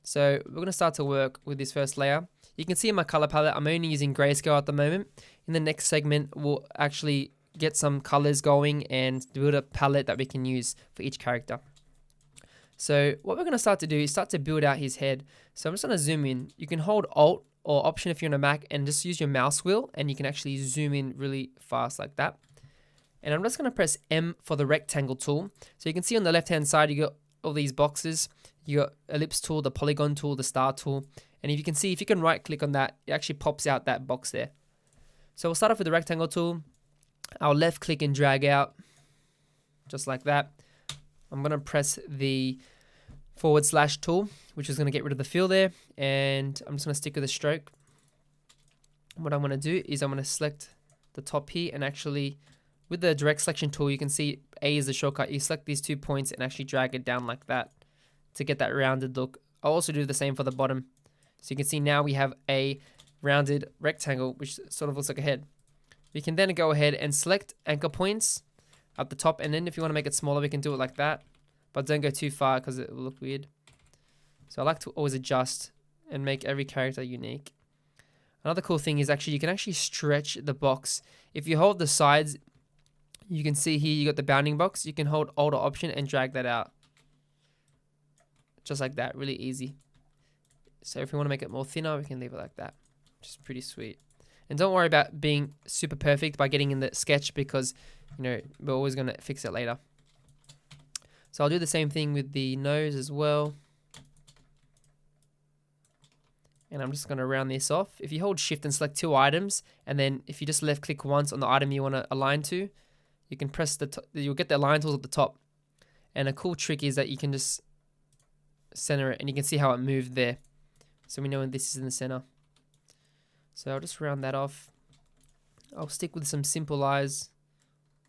So we're going to start to work with this first layer. You can see in my color palette, I'm only using grayscale at the moment. In the next segment, we'll actually get some colors going and build a palette that we can use for each character. So what we're going to start to do is start to build out his head. So I'm just going to zoom in. You can hold Alt or Option if you're on a Mac and just use your mouse wheel, and you can actually zoom in really fast like that. And I'm just going to press M for the rectangle tool. So you can see on the left hand side you got all these boxes. You got ellipse tool, the polygon tool, the star tool. And if you can see, if you can right click on that, it actually pops out that box there. So we'll start off with the rectangle tool. I'll left click and drag out just like that. I'm going to press the / tool, which is going to get rid of the fill there. And I'm just going to stick with a stroke. What I'm going to do is I'm going to select the top here, and actually with the direct selection tool, you can see A is the shortcut. You select these 2 points and actually drag it down like that to get that rounded look. I'll also do the same for the bottom. So you can see now we have a rounded rectangle, which sort of looks like a head. We can then go ahead and select anchor points at the top, and then if you want to make it smaller, we can do it like that. But don't go too far because it will look weird. So I like to always adjust and make every character unique. Another cool thing is actually you can actually stretch the box. If you hold the sides, you can see here you got the bounding box. You can hold Alt or Option and drag that out. Just like that, really easy. So if we want to make it more thinner, we can leave it like that. Which is pretty sweet. And don't worry about being super perfect by getting in the sketch, because you know we're always going to fix it later. So I'll do the same thing with the nose as well. And I'm just going to round this off. If you hold Shift and select 2 items, and then if you just left click once on the item you want to align to, you can press you'll get the align tools at the top. And a cool trick is that you can just center it, and you can see how it moved there. So we know when this is in the center. So I'll just round that off. I'll stick with some simple eyes.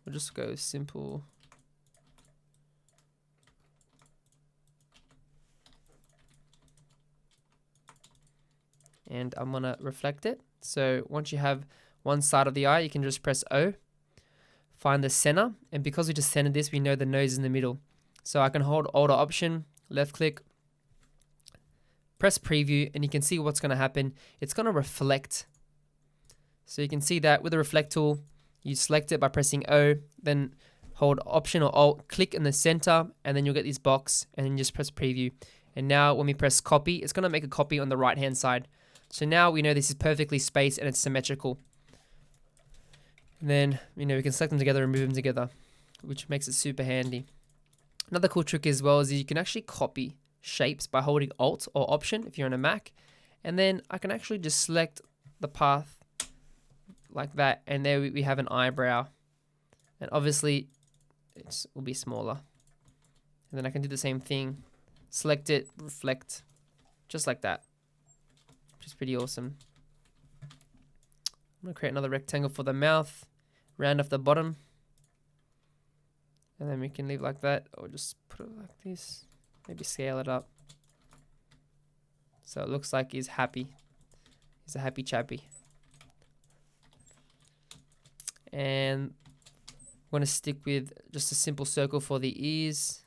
We'll just go simple. And I'm gonna reflect it. So once you have one side of the eye, you can just press O, find the center, and because we just centered this, we know the nose is in the middle. So I can hold Alt or Option, left click, press preview, and you can see what's gonna happen. It's gonna reflect. So you can see that with the reflect tool, you select it by pressing O, then hold Option or Alt, click in the center, and then you'll get this box, and then just press preview. And now when we press copy, it's gonna make a copy on the right hand side. So now we know this is perfectly spaced and it's symmetrical. And then, you know, we can select them together and move them together, which makes it super handy. Another cool trick as well is you can actually copy shapes by holding Alt or Option if you're on a Mac. And then I can actually just select the path like that. And there we have an eyebrow. And obviously it will be smaller. And then I can do the same thing. Select it, reflect, just like that. Which is pretty awesome. I'm going to create another rectangle for the mouth, round off the bottom, and then we can leave like that, or just put it like this, maybe scale it up. So it looks like he's happy. He's a happy chappy. And I'm going to stick with just a simple circle for the ears.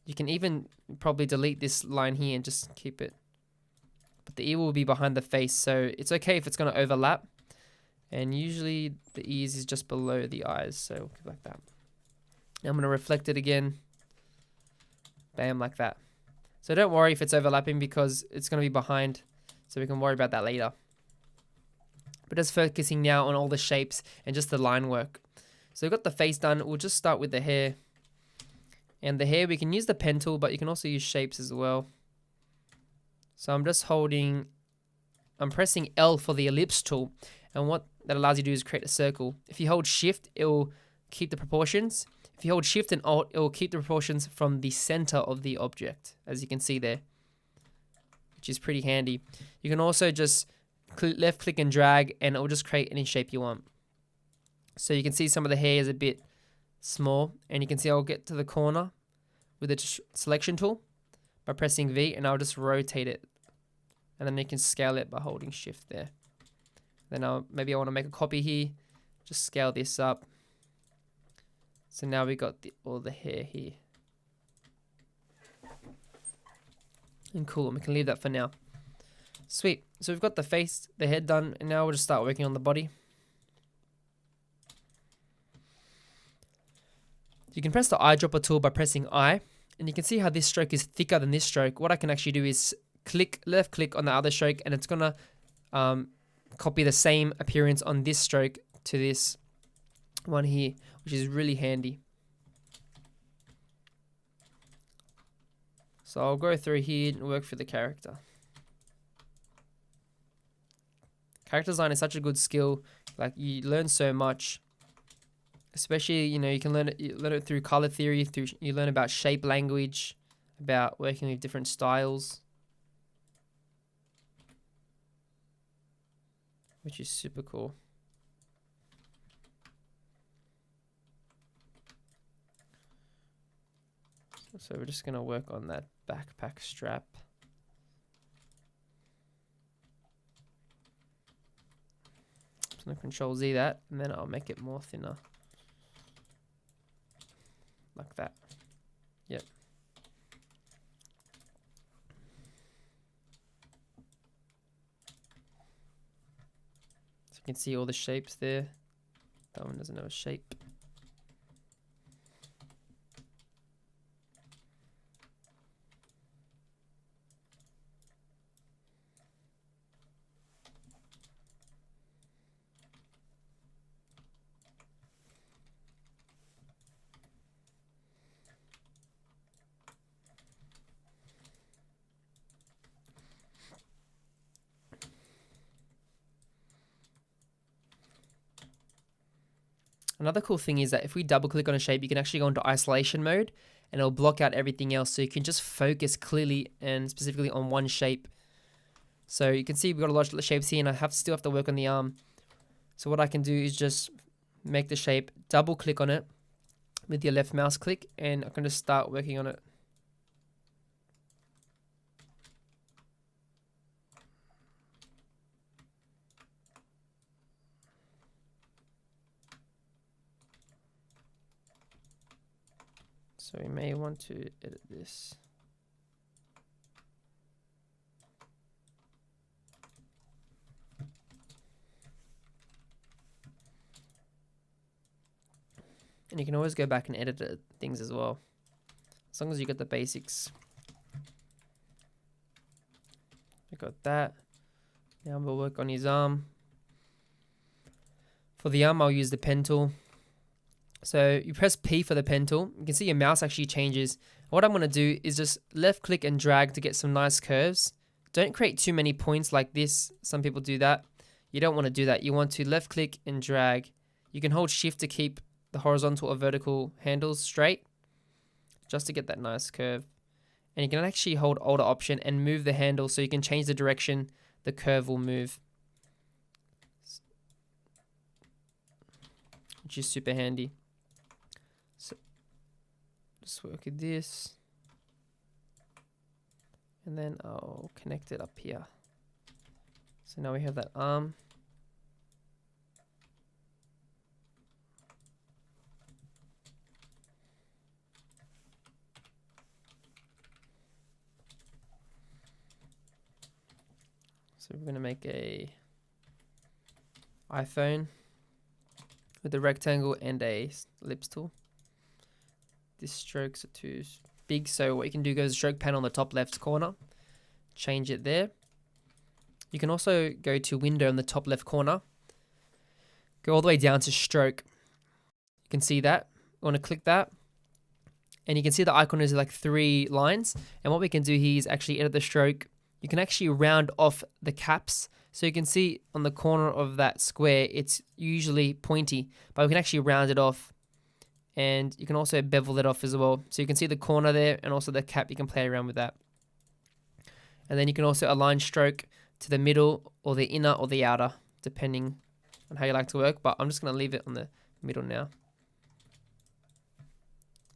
You can even probably delete this line here and just keep it. But the ear will be behind the face, so it's okay if it's going to overlap. And usually the ears is just below the eyes, so we'll keep it like that. Now I'm going to reflect it again. Bam, like that. So don't worry if it's overlapping, because it's going to be behind, so we can worry about that later. But just focusing now on all the shapes and just the line work. So we've got the face done. We'll just start with the hair. And the hair, we can use the pen tool, but you can also use shapes as well. So I'm just pressing L for the ellipse tool. And what that allows you to do is create a circle. If you hold Shift, it will keep the proportions. If you hold Shift and Alt, it will keep the proportions from the center of the object, as you can see there, which is pretty handy. You can also just left click and drag, and it will just create any shape you want. So you can see some of the hair is a bit small, and you can see I'll get to the corner with the selection tool by pressing V, and I'll just rotate it, and then you can scale it by holding Shift there. Then maybe I want to make a copy here, just scale this up. So now we got all the hair here. And cool, and we can leave that for now. Sweet. So we've got the face, the head done, and now we'll just start working on the body. You can press the eyedropper tool by pressing I, and you can see how this stroke is thicker than this stroke. What I can actually do is left click on the other stroke, and it's gonna copy the same appearance on this stroke to this one here, which is really handy. So I'll go through here and work for the character. Character design is such a good skill. Like, you learn so much, especially, you know, you can learn it through color theory. You learn about shape language, about working with different styles, which is super cool. So we're just gonna work on that backpack strap. So I'm gonna Control Z that, and then I'll make it more thinner. Like that. Yep. So you can see all the shapes there. That one doesn't have a shape. Another cool thing is that if we double click on a shape, you can actually go into isolation mode and it'll block out everything else. So you can just focus clearly and specifically on one shape. So you can see we've got a lot of shapes here, and I still have to work on the arm. So what I can do is just make the shape, double click on it with your left mouse click, and I can just start working on it. So we may want to edit this. And you can always go back and edit things as well, as long as you get the basics. I got that. Now we'll work on his arm. For the arm, I'll use the pen tool. So you press P for the pen tool. You can see your mouse actually changes. What I'm going to do is just left click and drag to get some nice curves. Don't create too many points like this. Some people do that. You don't want to do that. You want to left click and drag. You can hold shift to keep the horizontal or vertical handles straight, just to get that nice curve. And you can actually hold Alt Option and move the handle so you can change the direction the curve will move, which is super handy. So just work with this, and then I'll connect it up here. So now we have that arm. So we're going to make a iPhone with a rectangle and a ellipse tool. These strokes are too big, so what you can do, go to the stroke panel on the top left corner, change it there. You can also go to window in the top left corner, go all the way down to stroke. You can see that. You want to click that, and you can see the icon is like 3 lines. And what we can do here is actually edit the stroke. You can actually round off the caps. So you can see on the corner of that square, it's usually pointy, but we can actually round it off. And you can also bevel it off as well. So you can see the corner there and also the cap. You can play around with that. And then you can also align stroke to the middle or the inner or the outer, depending on how you like to work. But I'm just going to leave it on the middle now.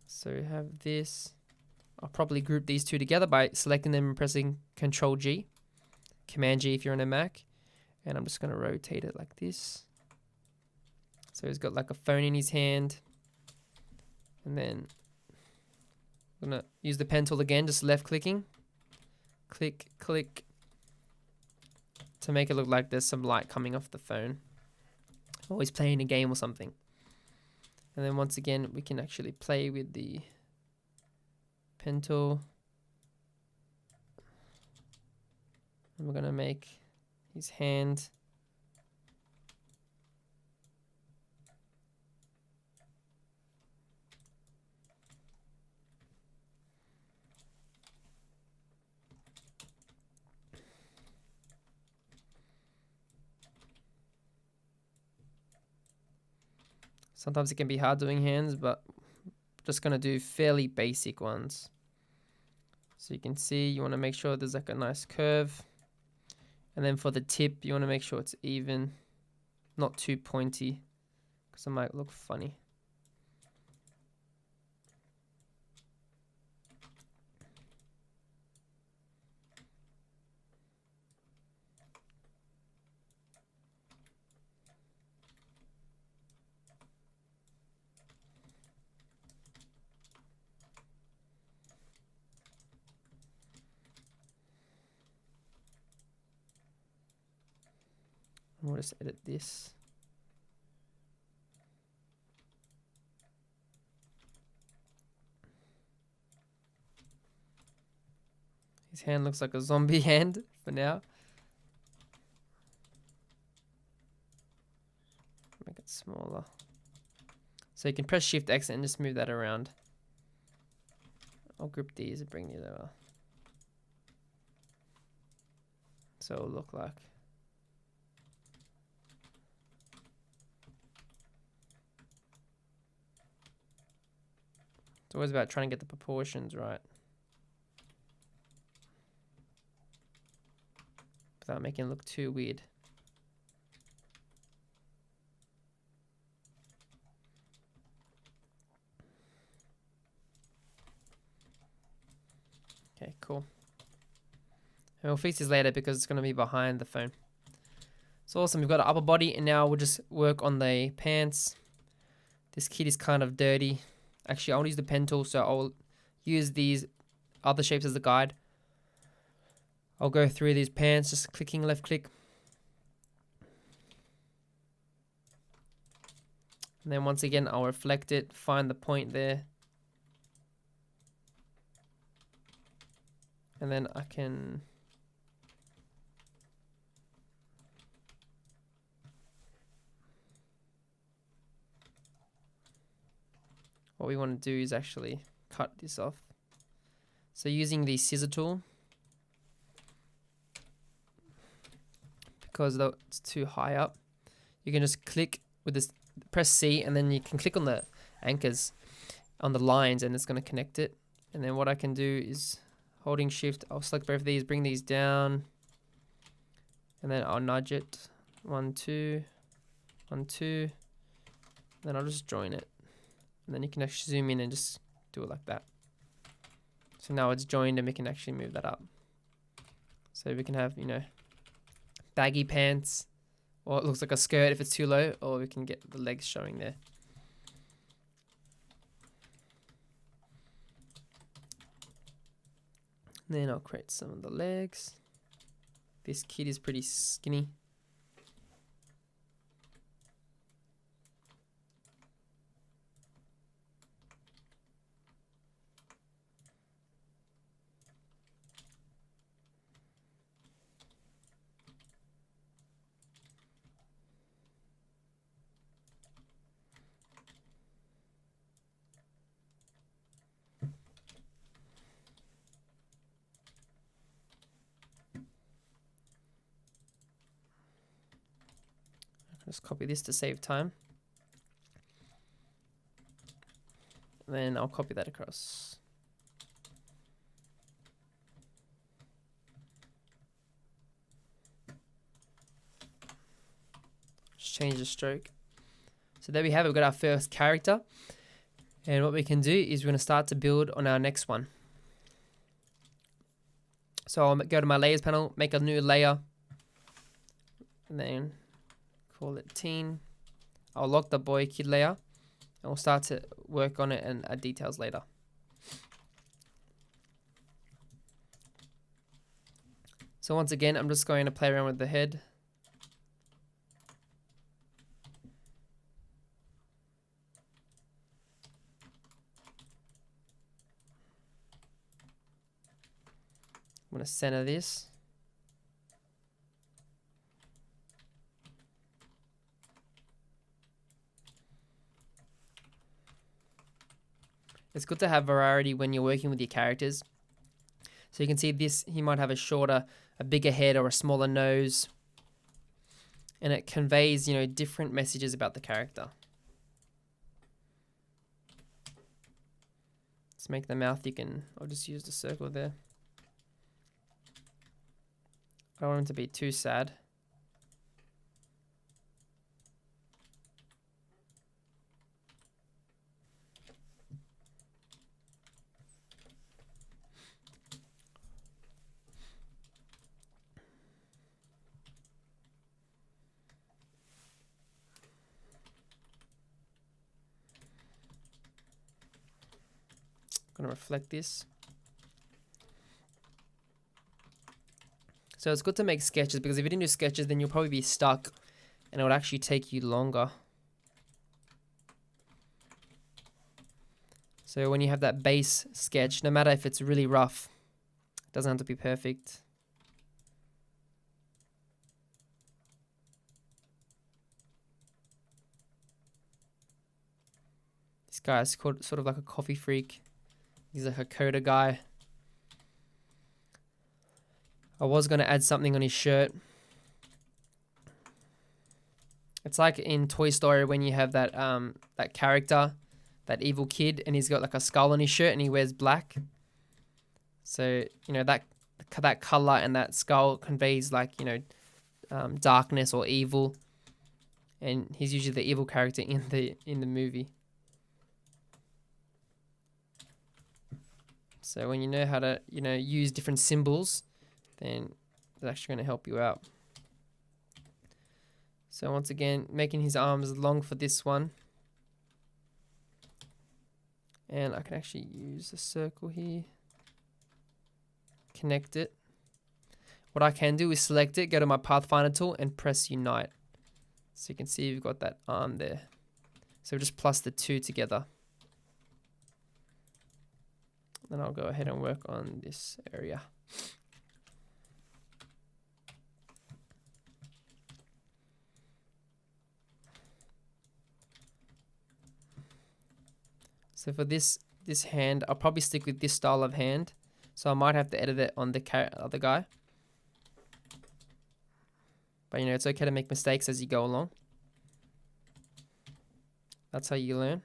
So we have this. I'll probably group these two together by selecting them and pressing Control G, Command G if you're on a Mac. And I'm just going to rotate it like this. So he's got like a phone in his hand. And then I'm going to use the pen tool again, just left clicking. click, click, to make it look like there's some light coming off the phone. Or he's playing a game or something. And then once again, we can actually play with the pen tool. And we're gonna make his hand. Sometimes it can be hard doing hands, but I'm just gonna do fairly basic ones. So you can see, you wanna make sure there's like a nice curve. And then for the tip, you wanna make sure it's even, not too pointy, because it might look funny. We'll just edit this. His hand looks like a zombie hand for now. Make it smaller. So you can press Shift X and just move that around. I'll group these and bring these over. So it'll look like. It's always about trying to get the proportions right, without making it look too weird. Okay, cool. And we'll fix this later because it's going to be behind the phone. So awesome, we've got an upper body, and now we'll just work on the pants. This kit is kind of dirty. Actually, I'll use the pen tool, so I'll use these other shapes as a guide. I'll go through these pants, just clicking left click. And then once again, I'll reflect it, find the point there. And then I can what we want to do is actually cut this off. So using the scissor tool, because it's too high up, you can just click with this, press C, and then you can click on the anchors on the lines, and it's going to connect it. And then what I can do is holding Shift, I'll select both of these, bring these down, and then I'll nudge it. 1, 2, 1, 2. Then I'll just join it. And then you can actually zoom in and just do it like that. So now it's joined, and we can actually move that up. So we can have, you know, baggy pants, or it looks like a skirt if it's too low, or we can get the legs showing there. And then I'll create some of the legs. This kid is pretty skinny. Just copy this to save time. And then I'll copy that across. Just change the stroke. So there we have it, we've got our first character. And what we can do is we're going to start to build on our next one. So I'll go to my layers panel, make a new layer, and then call it teen. I'll lock the boy kid layer, and we'll start to work on it and add details later. So once again, I'm just going to play around with the head. I'm going to center this. It's good to have variety when you're working with your characters. So you can see this, he might have a bigger head or a smaller nose. And it conveys, different messages about the character. Let's make the mouth, I'll just use the circle there. I don't want him to be too sad. I'm going to reflect this. So it's good to make sketches, because if you didn't do sketches, then you'll probably be stuck and it would actually take you longer. So when you have that base sketch, no matter if it's really rough, it doesn't have to be perfect. This guy is called sort of like a coffee freak. He's like a coder guy. I was going to add something on his shirt. It's like in Toy Story when you have that that character, that evil kid, and he's got like a skull on his shirt and he wears black. So, that color and that skull conveys like, darkness or evil. And he's usually the evil character in the movie. So when you know how to, use different symbols, then it's actually going to help you out. So once again, making his arms long for this one. And I can actually use a circle here. Connect it. What I can do is select it, go to my Pathfinder tool and press Unite. So you can see you've got that arm there. So just plus the two together. Then I'll go ahead and work on this area. So for this hand, I'll probably stick with this style of hand. So I might have to edit it on the other guy. But it's okay to make mistakes as you go along. That's how you learn.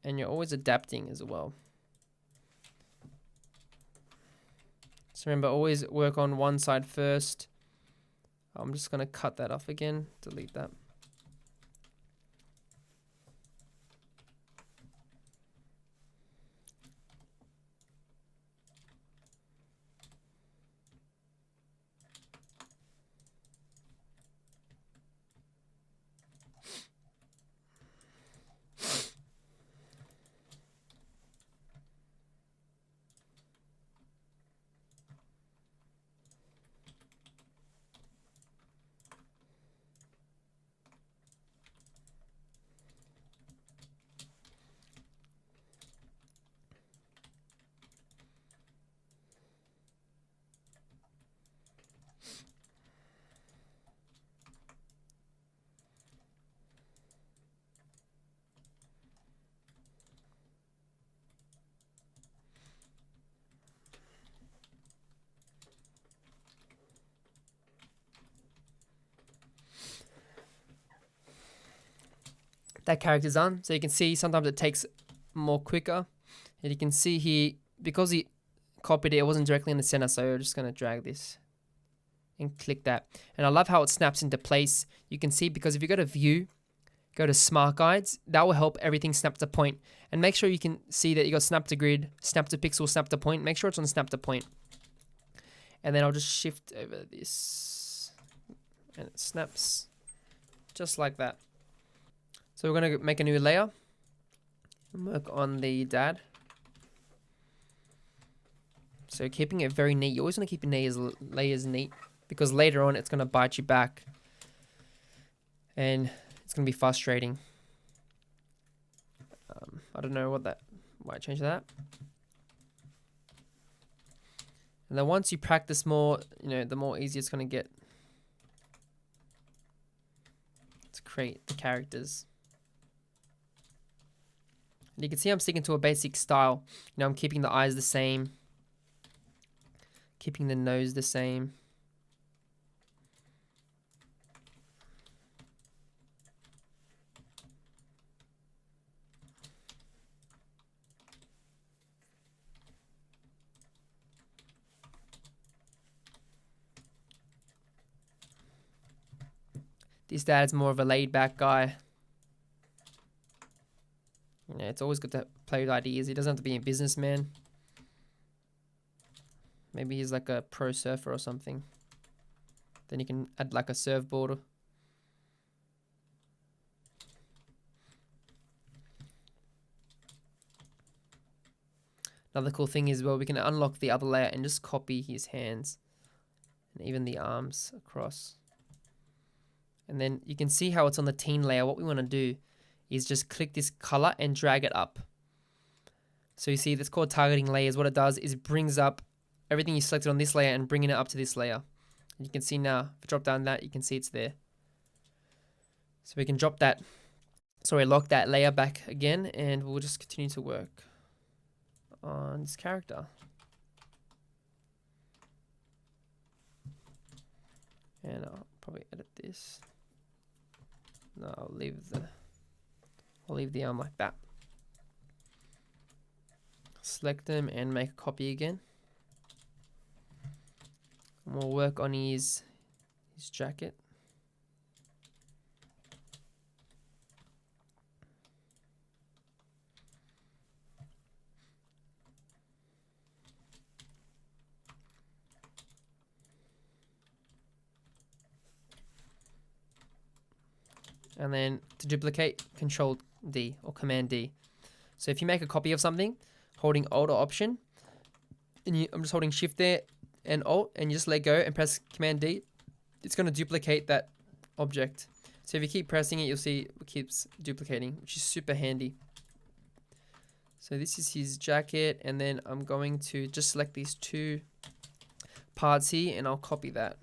And you're always adapting as well. So remember, always work on one side first. I'm just going to cut that off again, delete that. That character's on, so you can see sometimes it takes more quicker. And you can see here, because he copied it, it wasn't directly in the center, so we're just going to drag this and click that. And I love how it snaps into place. You can see, because if you go to view, go to smart guides, that will help everything snap to point. And make sure you can see that you got snap to grid, snap to pixel, snap to point. Make sure it's on snap to point. And then I'll just shift over this and it snaps just like that. So we're going to make a new layer and work on the dad. So keeping it very neat. You always want to keep your layers neat, because later on it's going to bite you back. And it's going to be frustrating. I don't know why I changed that. And then once you practice more, the more easy it's going to get to create the characters. And you can see I'm sticking to a basic style. I'm keeping the eyes the same, keeping the nose the same. This dad's more of a laid-back guy. It's always good to play with ideas. He doesn't have to be a businessman. Maybe he's like a pro surfer or something. Then you can add like a surfboard. Another cool thing is, well, we can unlock the other layer and just copy his hands and even the arms across. And then you can see how it's on the teen layer. What we want to do is just click this color and drag it up. So you see that's called targeting layers. What it does is it brings up everything you selected on this layer and bringing it up to this layer. And you can see now, if I drop down that, you can see it's there. So we can lock that layer back again, and we'll just continue to work on this character. And I'll probably edit this. No, I'll leave the arm like that. Select them and make a copy again. And we'll work on his jacket. And then to duplicate, Control D or Command D. So if you make a copy of something, holding Alt or Option, and I'm just holding Shift there and Alt, and you just let go and press Command D, it's going to duplicate that object. So if you keep pressing it, you'll see it keeps duplicating, which is super handy. So this is his jacket, and then I'm going to just select these two parts here, and I'll copy that.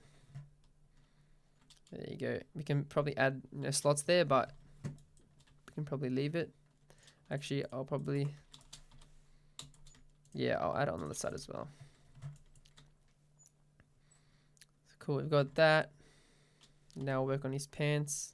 There you go. We can probably add slots there, but we can probably leave it. Actually, I'll add it on the other side as well. Cool, we've got that. Now we'll work on his pants.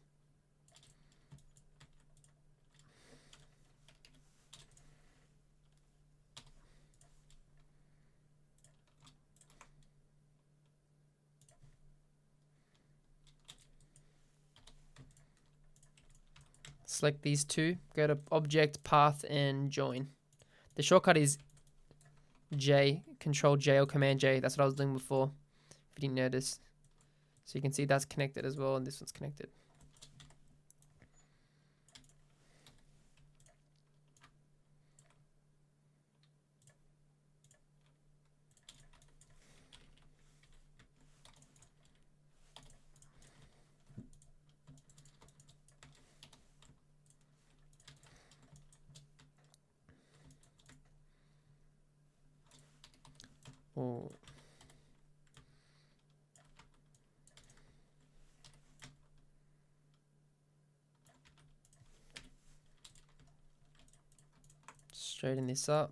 Select these two, go to Object, Path, and Join. The shortcut is J, Control J or Command J. That's what I was doing before, if you didn't notice. So you can see that's connected as well, and this one's connected. Oh. Straighten this up.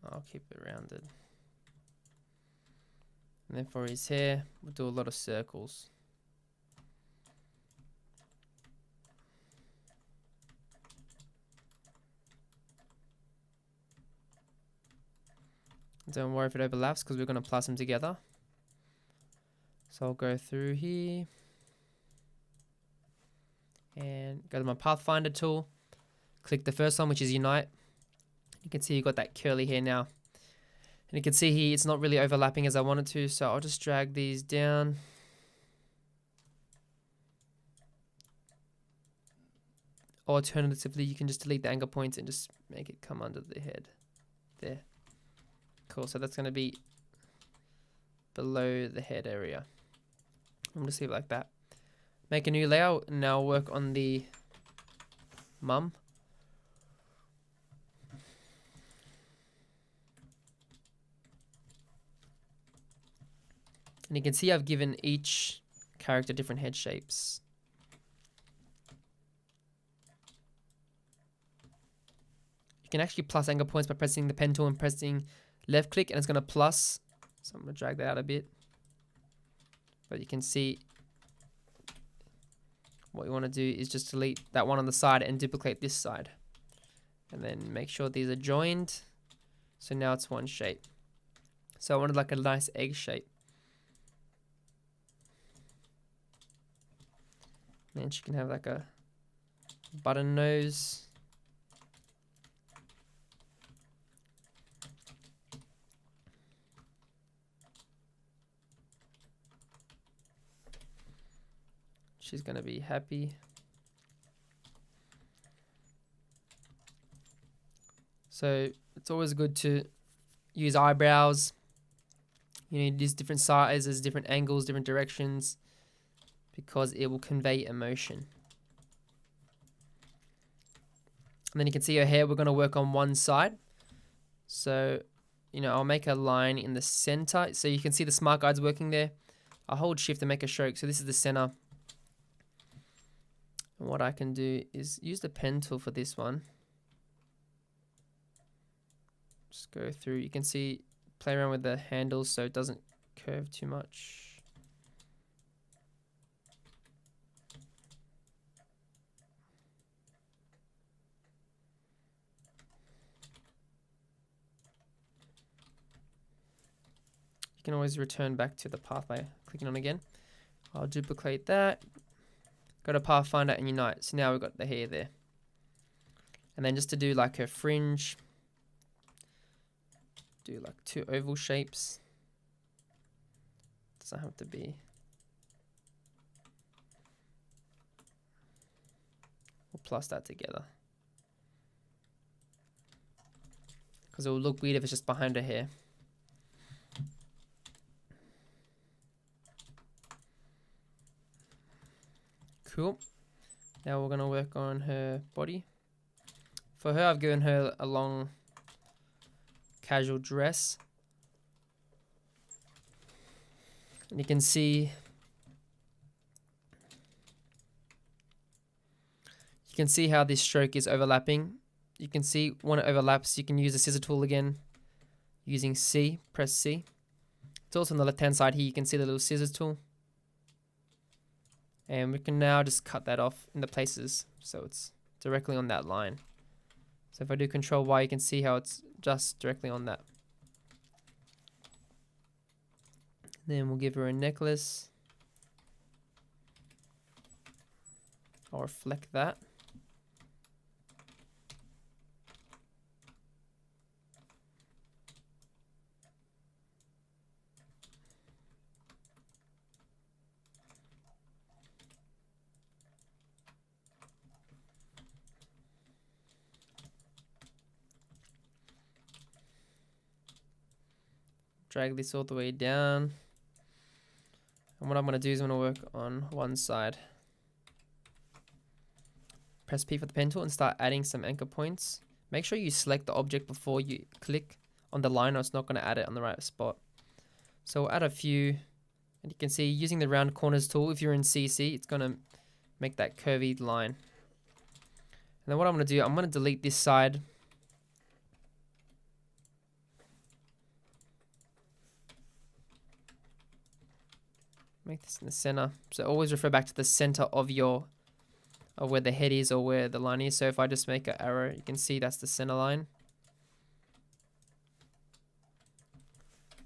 I'll keep it rounded. And then for his hair, we'll do a lot of circles. Don't worry if it overlaps, because we're going to plus them together. So I'll go through here and go to my Pathfinder tool. Click the first one, which is Unite. You can see you've got that curly hair now. And you can see here it's not really overlapping as I wanted to, so I'll just drag these down. Alternatively, you can just delete the anchor points and just make it come under the head. there. Cool, so that's going to be below the head area. I'm just leave it like that. Make a new layer. Now work on the mum. And you can see I've given each character different head shapes. You can actually plus anchor points by pressing the pen tool and pressing left click, and it's going to plus. So I'm going to drag that out a bit. But you can see what you want to do is just delete that one on the side and duplicate this side. And then make sure these are joined. So now it's one shape. So I wanted like a nice egg shape. And she can have like a button nose. She's going to be happy. So it's always good to use eyebrows. You need these different sizes, different angles, different directions, because it will convey emotion. And then you can see her hair. We're going to work on one side. So, I'll make a line in the center. So you can see the smart guides working there. I'll hold shift and make a stroke. So this is the center. And what I can do is use the pen tool for this one. Just go through. You can see, play around with the handles so it doesn't curve too much. You can always return back to the path by clicking on again. I'll duplicate that. Go to Pathfinder and Unite. So now we've got the hair there. And then just to do like her fringe, do like 2 oval shapes. Doesn't have to be. We'll plus that together. Because it will look weird if it's just behind her hair. Cool. Now we're going to work on her body. For her, I've given her a long casual dress. And you can see how this stroke is overlapping. You can see when it overlaps, you can use the scissor tool again using C. Press C. It's also on the left hand side here. You can see the little scissors tool. And we can now just cut that off in the places so it's directly on that line. So if I do Control Y, you can see how it's just directly on that. Then we'll give her a necklace. I'll reflect that. Drag this all the way down. And what I'm going to do is I'm going to work on one side. Press P for the pen tool and start adding some anchor points. Make sure you select the object before you click on the line or it's not going to add it on the right spot. So we'll add a few. And you can see using the round corners tool, if you're in CC, it's going to make that curvy line. And then what I'm going to do, I'm going to delete this side. Make this in the center. So always refer back to the center of where the head is or where the line is. So if I just make an arrow, you can see that's the center line.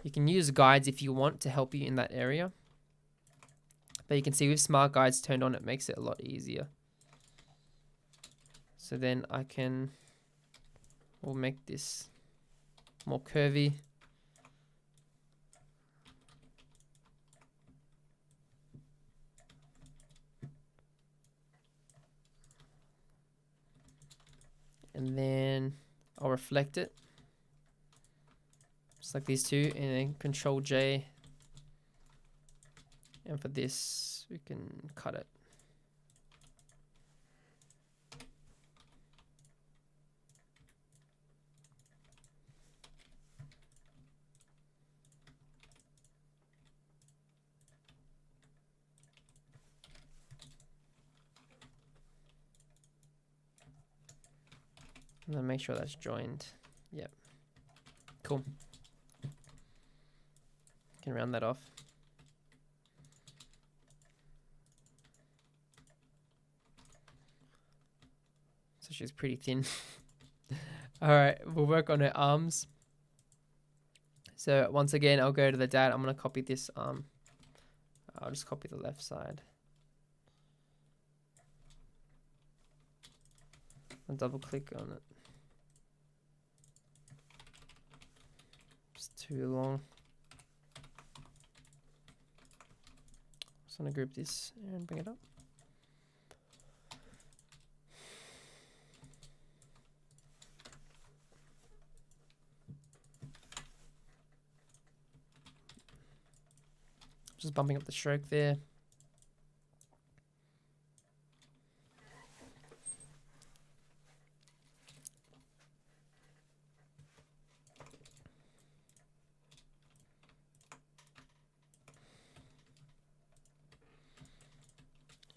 You can use guides if you want to help you in that area. But you can see with smart guides turned on, it makes it a lot easier. So then we'll make this more curvy. And then I'll reflect it. Select these two and then Control J. And for this, we can cut it. And then make sure that's joined. Yep. Cool. Can round that off. So she's pretty thin. All right, we'll work on her arms. So once again, I'll go to the dad. I'm gonna copy this arm. I'll just copy the left side. I'll double click on it. It's too long. Just gonna group this and bring it up. Just bumping up the stroke there.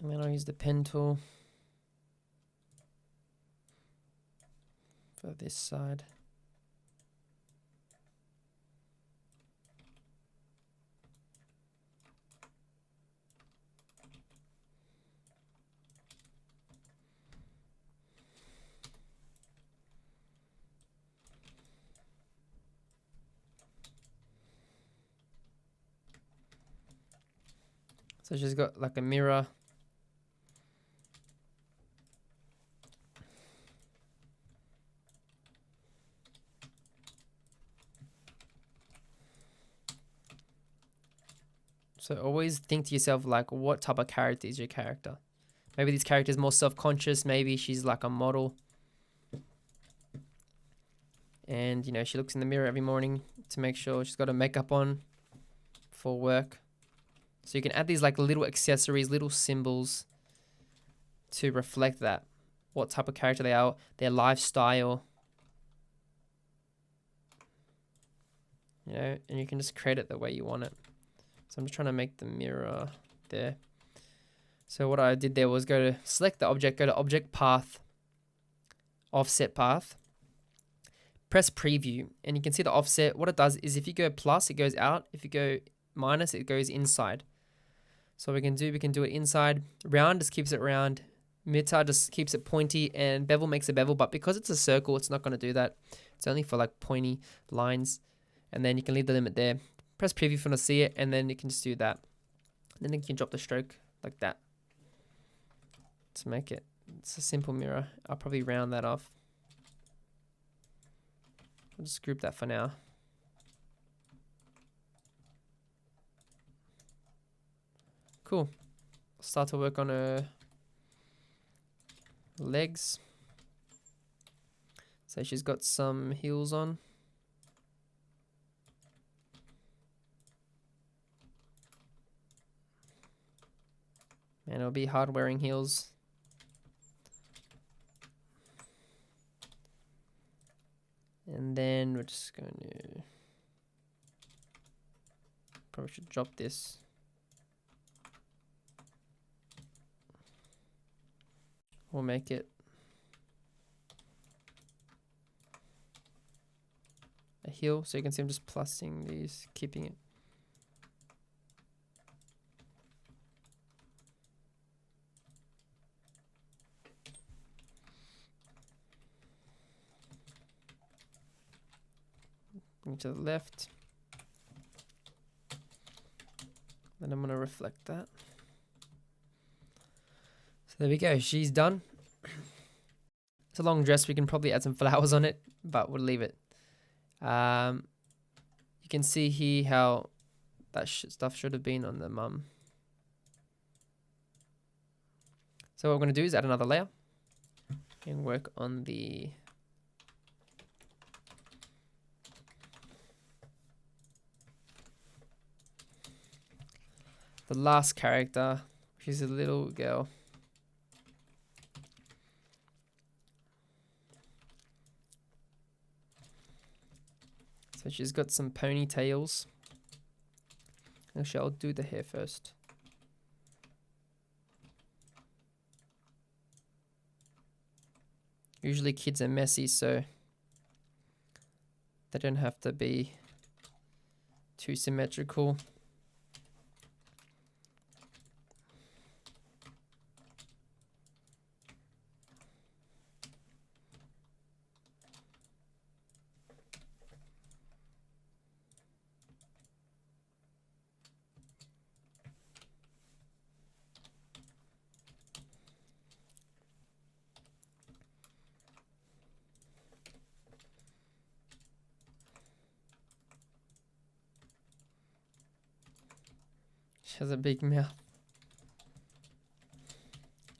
And then I'll use the pen tool for this side. So she's got like a mirror. So always think to yourself, like, what type of character is your character? Maybe this character is more self-conscious. Maybe she's like a model. And, you know, she looks in the mirror every morning to make sure she's got her makeup on for work. So you can add these like little accessories, little symbols to reflect that, what type of character they are, their lifestyle. You know, and you can just create it the way you want it. So I'm just trying to make the mirror there. So what I did there was go to select the object, go to Object Path, Offset Path, press Preview, and you can see the offset. What it does is if you go plus, it goes out. If you go minus, it goes inside. So we can do it inside. Round just keeps it round. Mita just keeps it pointy, and bevel makes a bevel. But because it's a circle, it's not going to do that. It's only for like pointy lines. And then you can leave the limit there. Press preview if you want to see it, and then you can just do that. And then you can drop the stroke like that to make it. It's a simple mirror. I'll probably round that off. I'll just group that for now. Cool. Start to work on her legs. So she's got some heels on. And it'll be hard wearing heels. And then we're just going to probably should drop this. We'll make it a heel, so you can see I'm just plussing these, keeping it. Bring to the left. Then I'm going to reflect that. So there we go. She's done. It's a long dress. We can probably add some flowers on it, but we'll leave it. You can see here how that stuff should have been on the mum. So what we're going to do is add another layer and work on the the last character. She's a little girl. So she's got some ponytails. Actually, I'll do the hair first. Usually kids are messy, so they don't have to be too symmetrical. She has a big mouth.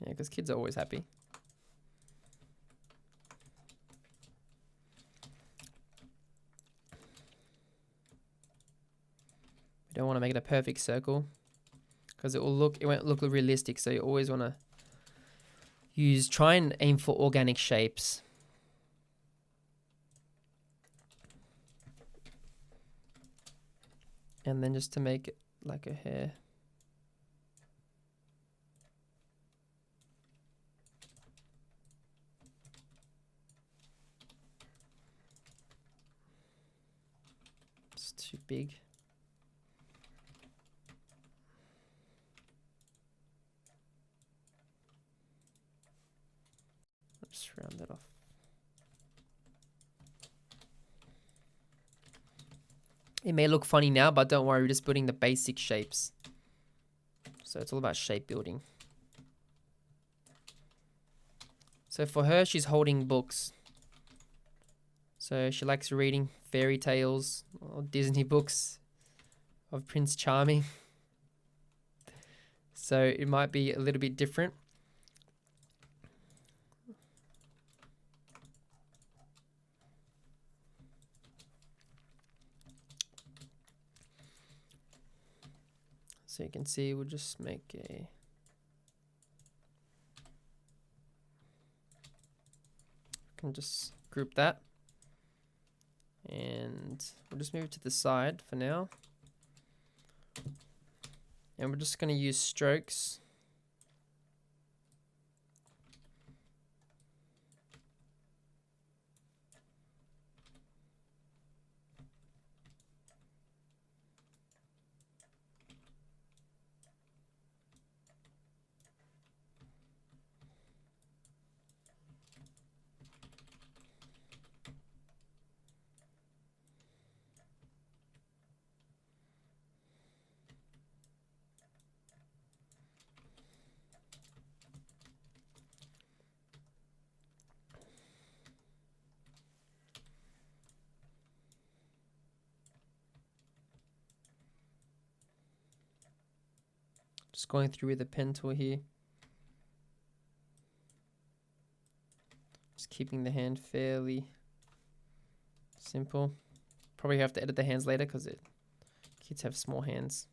Yeah, because kids are always happy. We don't want to make it a perfect circle because it won't look realistic. So you always want to try and aim for organic shapes. And then just to make it like a hair. It's too big. Just round it off. It may look funny now, but don't worry, we're just building the basic shapes. So it's all about shape building. So for her, she's holding books. So she likes reading fairy tales or Disney books of Prince Charming. So it might be a little bit different. So you can see we'll just make a can just group that. And we'll just move it to the side for now. And we're just going to use strokes. Just going through with a pen tool here. Just keeping the hand fairly simple. Probably have to edit the hands later because kids have small hands.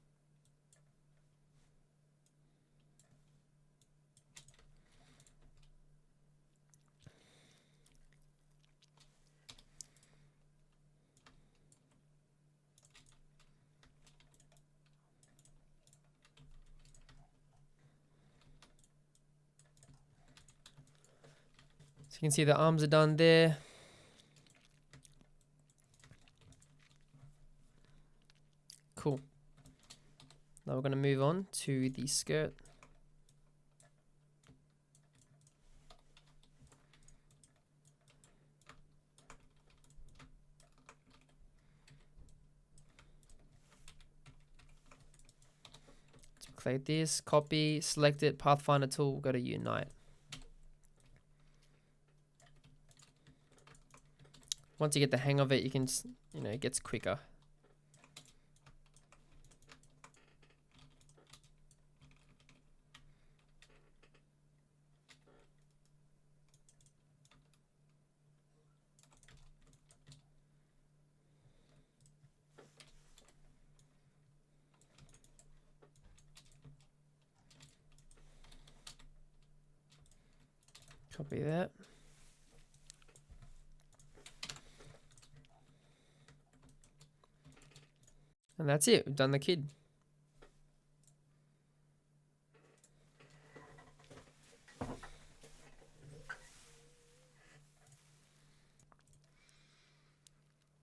So you can see the arms are done there. Cool. Now we're going to move on to the skirt. So click this, copy, select it, Pathfinder tool, go to Unite. Once you get the hang of it, you can, it gets quicker. Copy that. And that's it. We've done the kid.